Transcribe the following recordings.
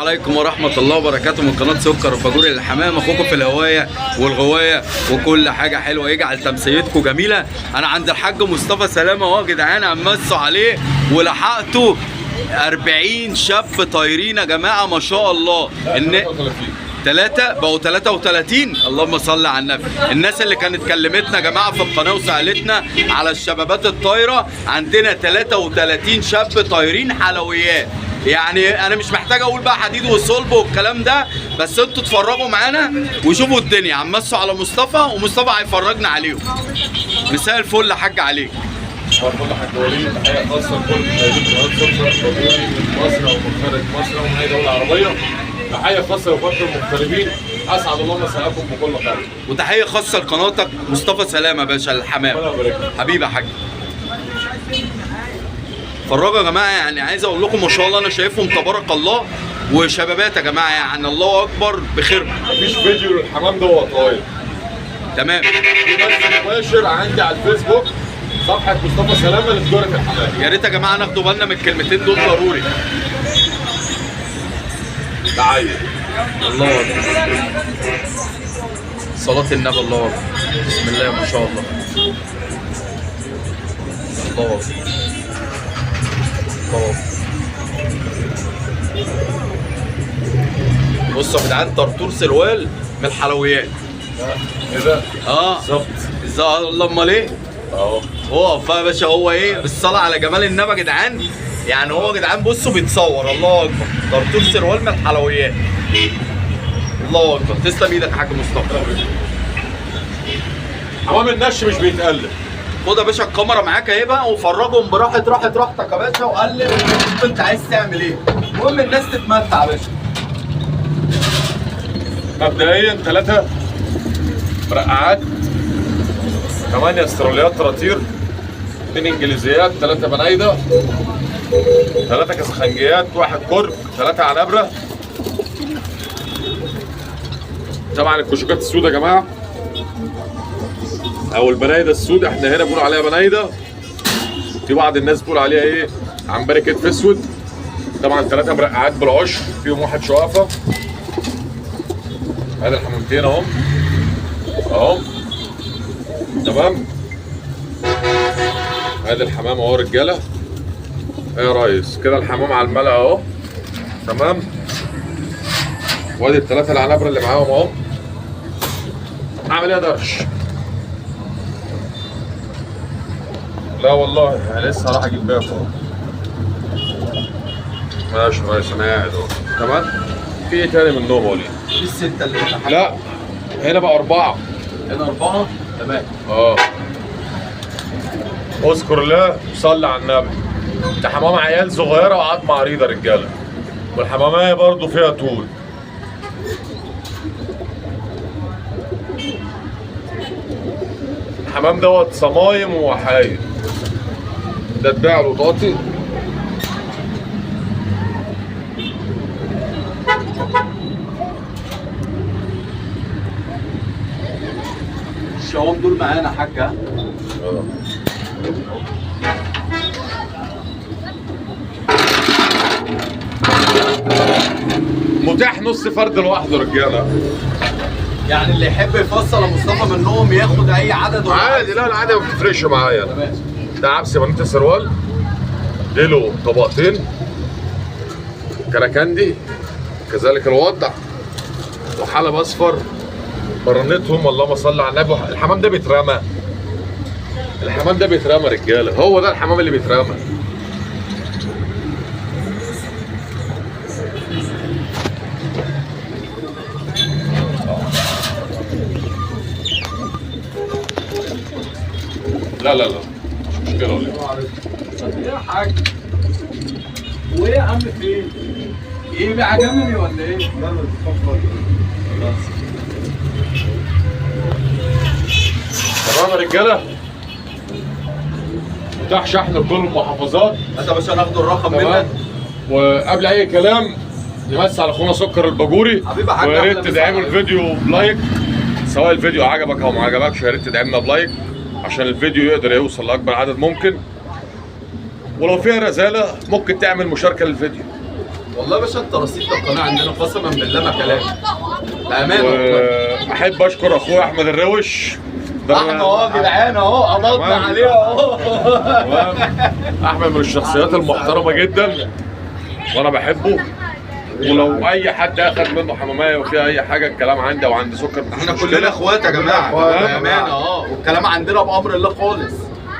عليكم ورحمة الله وبركاته من قناة سكر الباجوري للحمام، اخوكم في الهواية والغواية وكل حاجة حلوة يجعل تمسيتكم جميلة. انا عند الحاج مصطفى سلامة اهو يا جدعان، عمسوا عليه ولحقته 40 شاب طايرين يا جماعة ما شاء الله. ثلاثة بقوا 33. اللهم صل على النبي. الناس اللي كانت كلمتنا يا جماعة في القناة وسألتنا على الشبابات الطايرة، عندنا 33 شاب طايرين حلويات. يعني انا مش محتاج اقول بقى حديد وصلب والكلام ده، بس انتوا اتفرجوا معانا وشوفوا الدنيا. عمسوا على مصطفى ومصطفى هيفرجنا عليهم. مساء الفل يا حاج عليك. مساء الفل يا حاج وليد. تحية خاصة لكل مشاهدين قناة سكر الباجوري من مصر ومن خارج مصر ومن اي دولة عربية. تحية خاصة لكل المغتربين، اسعد الله مساءكم بكل خير. وتحية خاصة لقناتك مصطفى سلامة يا باشا الحمام. حبيبي يا حاج. اتفرجوا يا جماعه، يعني عايز اقول لكم ما شاء الله انا شايفهم تبارك الله وشبابات يا جماعه، يعني الله اكبر بخير. مفيش فيديو للحمام ده وهو طاير. تمام. في بث مباشر عندي على الفيسبوك صفحه مصطفى سلامه لتجاره الحمام. يا ريت يا جماعه ناخدوا بالنا من الكلمتين دول ضروري. دعايه. الله اكبر. صلاه النبي. الله اكبر. بسم الله ما شاء الله. الله اكبر. بصوا يا جدعان، طرطور سروال من الحلويات. ايه ده؟ بالظبط. الله امال ايه؟ اهو اقف بقى يا باشا. هو ايه؟ بالصلاه على جمال النبي يا جدعان. يعني هو يا جدعان بصوا بيتصور. الله اكبر. طرطور سروال من الحلويات. الله اكبر. تسلم ايدك يا حاج مصطفى. حمام النش مش بيتقلب. خد يا باشا الكاميرا معاك اهي بقى وفرجهم براحه راحتك يا باشا، وقلب وشوف انت عايز تعمل ايه. المهم الناس تتمتع يا باشا. مبدئيا 3 مرقعات، 8 استراليات طراطير، 2 انجليزيات، 3 بنايده، 3 كسخنجيات، 1 كرك، 3 عنبره. طبعا الكشوكات السوداء يا جماعه او البنايده السود، احنا هنا بنقول عليها بنايده، في بعض الناس بتقول عليها ايه عنبري كتف اسود. طبعا 3 مرقعات بالعشر فيهم 1 شوافه. ادي الحمامتين اهم تمام. ادي الحمام اهو رجاله. ايه يا ريس كده الحمام على الملأ اهو تمام. وادي ال3 العنابر اللي معاهم اهو. اعمل ايه يا درش؟ لا والله انا لسه هروح اجيب باكو اهو. ماشي يا ريس انا قاعد اهو تمام. في ايه تاني منهم يا وليد؟ في الستة اللي هنا. لا هنا بقى 4. هنا 4. تمام. اذكر الله وصلي على النبي. ده حمام عيال صغيره وعظمه عريضه رجاله، والحماميه برضو فيها طول. الحمام دوت صمايم ووحايد، ده اتباع له طاطي. الشعوب دول معانا يا حاجة. متاح نص فرد لوحده رجاله. يعني اللي يحب يفصل يا مصطفى منهم ياخد اي عدد عادي. لا العادي ما بتفرقش معايا. ده عبس بنات سروال، له طبقتين كراكندي كذلك الوضع، وحلب اصفر برنتهم. اللهم صل على النبي. الحمام ده بيترمى. الحمام ده بيترمى رجاله. هو ده الحمام اللي بيترمى. لا لا لا مش مشكله ولا ايه يا حاج؟ وايه يا عم فين؟ ايه بقى عجبني ولا ايه؟ يلا اتفضل. تمام يا رجاله. متاح شحن لكل المحافظات. انت يا باشا ناخد الرقم منك. وقبل اي كلام نمسي على اخونا سكر الباجوري. حبيبي يا حاج. ويا ريت تدعموا الفيديو بلايك، سواء الفيديو عجبك او ما عجبكش. يا ريت تدعمنا بلايك عشان الفيديو يقدر يوصل لاكبر عدد ممكن. ولو فيها رساله ممكن تعمل مشاركه للفيديو. والله يا باشا انت رصيد القناه عندنا قسما بالله ما كلام. بامانه والله. واحب اشكر اخويا احمد الروش. احنا اهو يا جدعان اهو قبضنا عليه اهو. احمد من الشخصيات المحترمه جدا وانا بحبه، ولو اي حد اخد منه حماميه وفيها اي حاجه الكلام عندي او عند سكر احنا كلنا اخوات يا جماعه بامانه والكلام عندنا بامر الله خالص.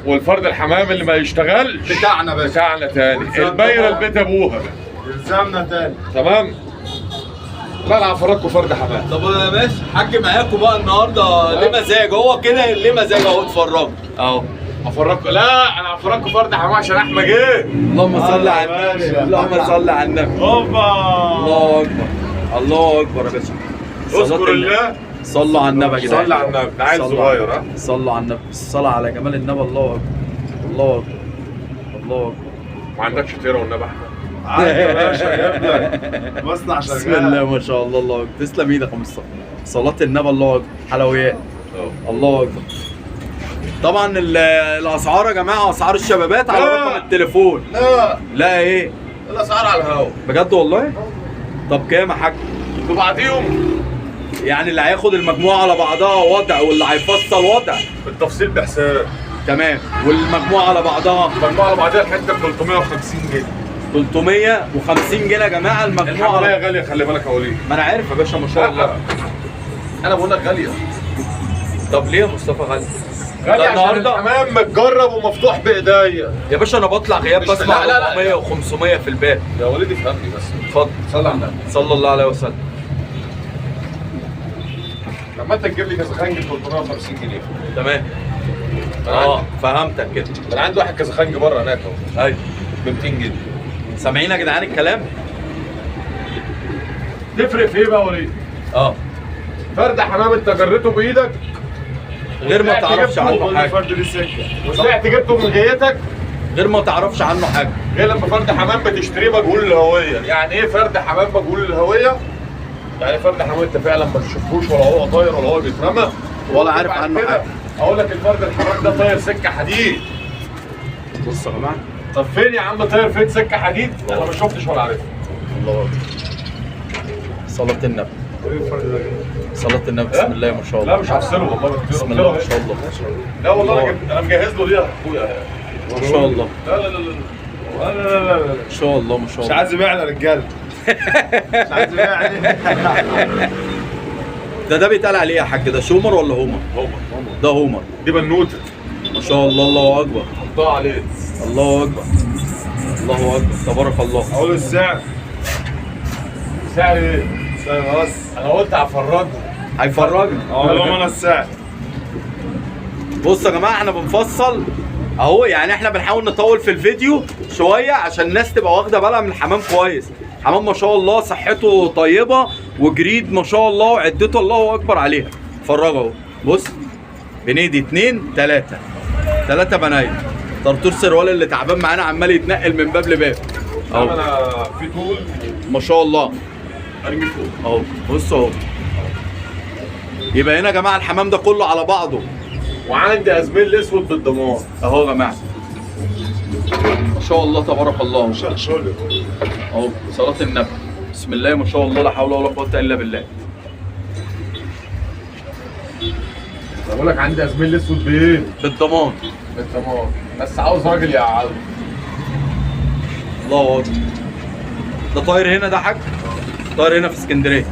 والفرد الحمام اللي ما يشتغلش بتاعنا باشا، بتاعنا تاني، البايره البيت ابوها يلزمنا تاني. تمام. لا انا هفرجكم فرد حمام. طب يا باشا حاج معاكم بقى النهارده ليه مزاج، هو كده ليه مزاج اهو اتفرجوا اهو. هفرجكم، لا انا هفرجكم فرد حمام عشان احمد جه. اللهم صل على النبي، اللهم صل على النبي. اوبا الله اكبر الله اكبر يا باشا. اذكر الله. صلوا على النبي يا جدعان. صلى على النبي، ده عيل صغير ها. صلوا على النبي، الصلاة على جمال النبي. الله اكبر الله اكبر الله اكبر. ما عندكش تيره والنبي احمد. عادي يا باشا يبدا مصنع شغال. بسم الله ما شاء الله. الله اكبر. تسلم ايدك يا مصطفى. صلاة النبي. الله اكبر. حلويات. الله اكبر. طبعا الاسعار يا جماعه اسعار الشبابات على رقم التليفون. لا ايه الاسعار على الهوا بجد والله. طب كام يا حاج؟ وبعديهم يعني اللي هياخد المجموعه على بعضها وضع واللي هيفصل وضع. التفصيل بحساب. تمام. والمجموعه على بعضها المجموعه على بعضها الحته ب 350 جنيه. 350 جنيه يا جماعه المجموعه. الحماميه غاليه خلي بالك يا وليد. ما انا عارف يا باشا ما شاء الله. انا بقول لك غاليه. طب ليه يا مصطفى غالي؟ غاليه ده عشان النهارده الحمام متجرب ومفتوح بايديا. يا باشا انا بطلع غياب مش- بسمع لا، لا، لا. 400 و500 في الباب. يا وليد افهمني بس. اتفضل. صلي على النبي. صلى الله عليه وسلم. لما انت تجيب لي كذا خنج ب 350 جنيه. تمام. اه فهمتك كده. انا عندي واحد كذا خنج بره هناك اهو ايوه ب 200 جنيه. سامعين يا جدعان الكلام؟ تفرق في ايه بقى يا وليد؟ اه فرد حمام انت جريته بايدك غير ما وطلعت تعرفش جبته عنه وقلنا حاجه. فرد ليه سكه. وطلعت جبته من جيتك، غير ما تعرفش عنه حاجه. غير لما فرد حمام بتشتريه مجهول الهويه. يعني ايه فرد حمام مجهول الهويه؟ يعني فرد حمام انت فعلا ما تشوفوش ولا هو طاير ولا هو بيترمى ولا عارف بعد عنه كده حاجه. اقول لك الفرد الحمام ده طاير سكه حديد. بص يا جماعه. طب فين يا عم طاير فين سكه حديد؟ انا ما شفتش ولا عرفت. الله اكبر. صلاة النبي. ايه الفرد ده؟ صلاة النبي. بسم الله ما شاء الله. لا مش هفصله والله. بسم الله ما شاء الله. لا والله انا مجهز له دي يا اخويا. ما شاء الله. لا لا لا لا لا لا لا لا. ما شاء الله ما شاء مش الله. عايز يبيعنا رجاله. مش عايز يبيعنا. ده بيتقال عليه يا حاج، ده شومر ولا هومر؟ ده هومر. دي بنوته ما شاء الله. الله اكبر. حطها عليه. الله اكبر. الله اكبر. تبارك الله. اقول السعر. سعر ايه؟ سعر بس. انا قلت هفرجه. هيفرجنا. اقول لهم انا السعر. بص يا جماعه احنا بنفصل اهو، يعني احنا بنحاول نطول في الفيديو شويه عشان الناس تبقى واخده بالها من الحمام كويس. حمام ما شاء الله صحته طيبه وجريد ما شاء الله وعدته الله اكبر عليها. اتفرجوا اهو. بص بنيدي 2 3 بنايم. طرطور سروال اللي تعبان معانا عمال يتنقل من باب لباب اهو. انا في طول ما شاء الله ارمي فوق اهو. بص اهو. يبقى هنا يا جماعه الحمام ده كله على بعضه وعندي ازميل اسود بالضمان اهو يا جماعه. ما شاء الله تبارك الله. شغل. اهو صلاة النبي. بسم الله ما شاء الله لا حول ولا قوة الا بالله. انا بقول لك عندي ازميل اسود بايه؟ بالضمان. بالضمان بس عاوز راجل يقعده. الله اكبر. ده طاير هنا ده حاج؟ طاير هنا في اسكندريه.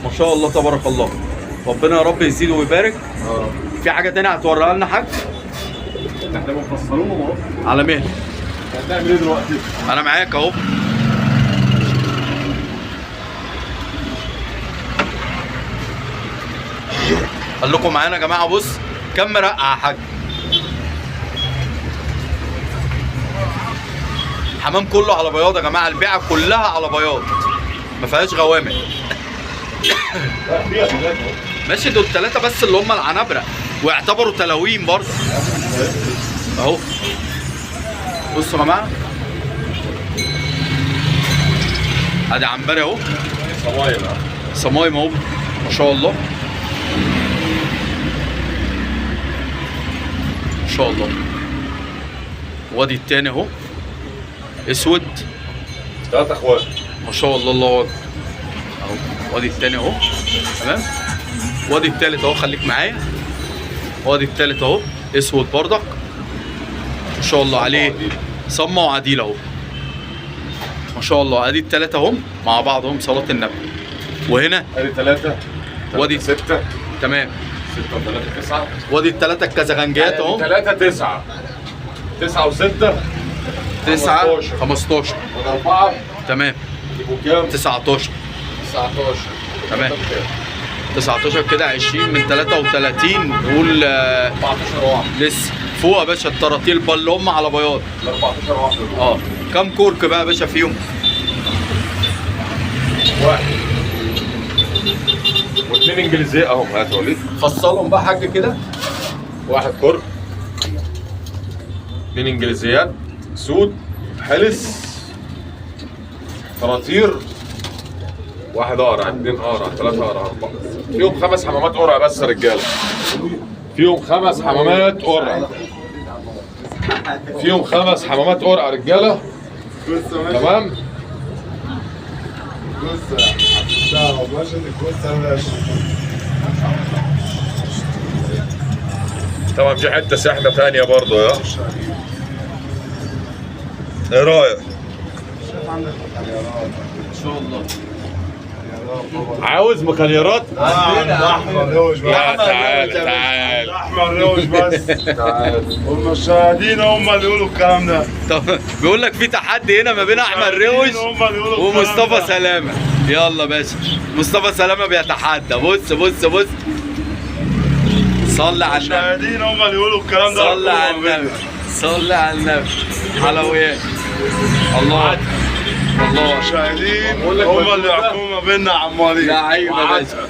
ما شاء الله تبارك الله. ربنا يا رب يزيده ويبارك. في حاجه تانية هتوريها لنا حاج؟ احنا بنفصلوهم اهو. على مهلك. هتعمل ايه دلوقتي؟ انا معاك اهو. قال لكم معانا يا جماعه. بص كم مرقع يا حاج. الحمام كله على بياض يا جماعه. البيعه كلها على بياض ما فيهاش غوامق. لا فيها ثلاثة اهو. ماشي دول 3 بس اللي هم العنبرة واعتبروا تلاوين برضه اهو. بصوا يا جماعه ادي عنبري اهو. صوايم اهو. صمايم اهو ما شاء الله. ما شاء الله. وادي التاني اهو اسود. 3 اخوات. ما شاء الله، الله اكبر اهو. وادي التاني اهو، تمام. وادي التالت اهو، خليك معايا. وادي التالت اهو، اسود بردك ما شاء الله عليه، صمة وعديل اهو ما شاء الله. ادي التلاتة اهم مع بعض اهم، صلاة النبي. وهنا ادي 3 وادي 6 تمام. 6 و3 9. وادي التلاتة الكازاخنجات اهو، 3 9 9 و6 9 15 4 تمام. يبقوا كام؟ 19 19 تمام. 19 كده 20 من 33 نقول 14 واحد. لسه فوق يا باشا التراتيل اللي هم على بياض. 14 واحد. كام كورك بقى يا باشا فيهم؟ واحد واثنين انجليزيه اهم. هات يا وليد. فصلهم بقى حاجه كده. واحد كرك، اثنين انجليزيات سود حلس فراتير، واحد قرع، اثنين قرع، ثلاثة قرع، أربعة. فيهم 5 حمامات قرع بس يا رجالة. فيهم 5 حمامات قرع. فيهم 5 حمامات قرع رجالة. تمام؟ طبعا في حتة سحنة ثانية برضه يا. ايه رأيك؟ ان شاء الله. عاوز مكانيرات؟ احمر روج لا بس. تعال تعال احمر روج بس. والمشاهدين هم اللي يقولوا الكلام ده. طب بيقول لك في تحدي هنا ما بين احمد روش هم اللي يقولوا الكلام ومصطفى ده. سلامه. يلا باشا، مصطفى سلامه بيتحدى. بص بص بص، صلي على النبي، المشاهدين هم اللي يقولوا الكلام ده. صلي على النبي، صلي على النبي. حلويات الله الله. المشاهدين بقول لك هم مجنون اللي ده. يحكموا ما بيننا عمالين. لعيب يا باشا.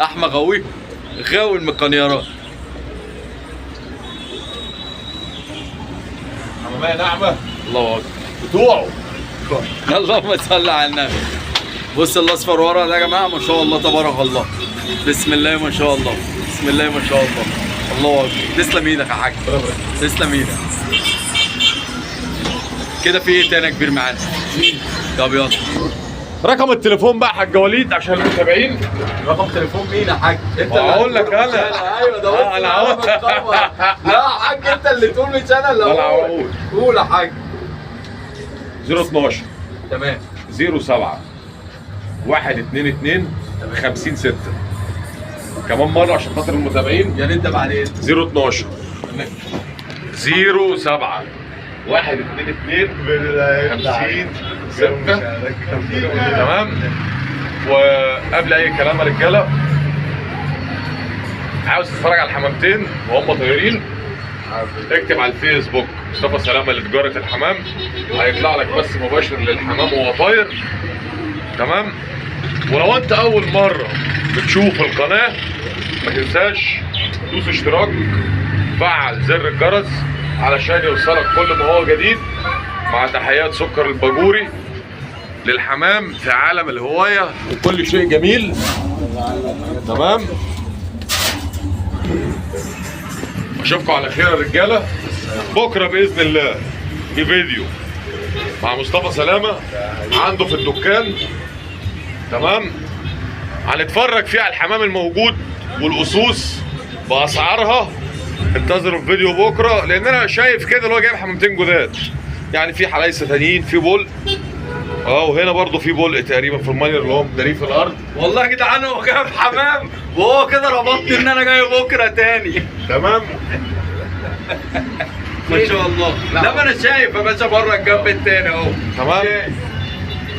احمد غاوي غاوي المقنيرات. حمامية ناعمة الله اكبر. بتوعه. اللهم صل على النبي. بص الاصفر ورا ده يا جماعه، ما شاء الله تبارك الله. بسم الله ما شاء الله، بسم الله ما شاء الله. الله اكبر. تسلم ايدك يا حاج، تسلم ايدك. كده في ايه تاني يا كبير معانا؟ طب يلا. رقم التليفون بقى حاج وليد عشان المتابعين. رقم تليفون مين يا حاج؟ انت اللي هقول لك أنا. ايوه ده بص أنا هقول. لا يا حاج انت اللي تقول مش انا اللي أنا هقول. هقول. قول يا حاج. 012 تمام 07 122 50 6. كمان مرة عشان خاطر المتابعين. يا ريت ده بعدين. 012 تمام 07 122 50 6. تمام. وقبل اي كلام يا رجاله، عاوز تتفرج على الحمامتين وهم طايرين، اكتب على الفيسبوك مصطفى سلامه لتجاره الحمام، هيطلع لك بس مباشر للحمام وهو طاير. تمام. ولو انت اول مره بتشوف القناه ما تنساش دوس اشتراك، فعل زر الجرس علشان يوصلك كل ما هو جديد. مع تحيات سكر الباجوري للحمام في عالم الهوايه وكل شيء جميل. تمام. اشوفكم على خير يا رجاله. بكره باذن الله في فيديو مع مصطفى سلامه عنده في الدكان. تمام. هنتفرج فيه على الحمام الموجود والاسوس باسعارها. انتظروا الفيديو بكره، لان انا شايف كده اللي هو جايب حمامتين جداد، يعني في حلايسه تانيين، في بول وهنا برضو في بول تقريبا في الميه اللي هو مداريه في الارض. والله يا جدعان هو جايب حمام وهو كده ربطني ان انا جاي بكره تاني. تمام. ما شاء الله. لا ما انا شايف يا باشا بره الجنب التاني اهو. تمام.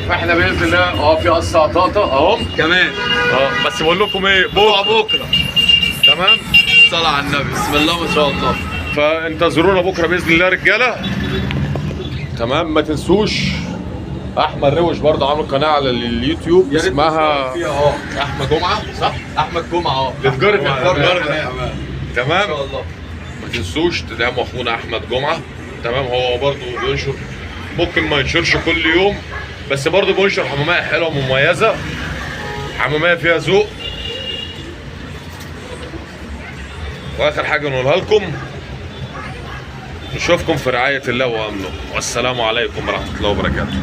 فاحنا باذن الله في قصه طاطا اهو كمان. بس بقول لكم ايه، بكره. تمام. صلاه على النبي، بسم الله ما شاء الله. فانتظرونا بكره باذن الله رجاله. تمام. ما تنسوش احمد روش برضه عامل قناه على اليوتيوب يا ريت اسمها فيها اهو احمد جمعه، صح؟ احمد جمعه لتجاره الحمام. الحمام. ان تمام. شاء الله. ما تنسوش تدعموا اخونا احمد جمعه. تمام. هو برضه بينشر، ممكن ما ينشرش كل يوم بس برضه بينشر حماميه حلوه مميزه، حماميه فيها ذوق. واخر حاجه نقولها لكم، نشوفكم في رعايه الله وامنه، والسلام عليكم ورحمه الله وبركاته.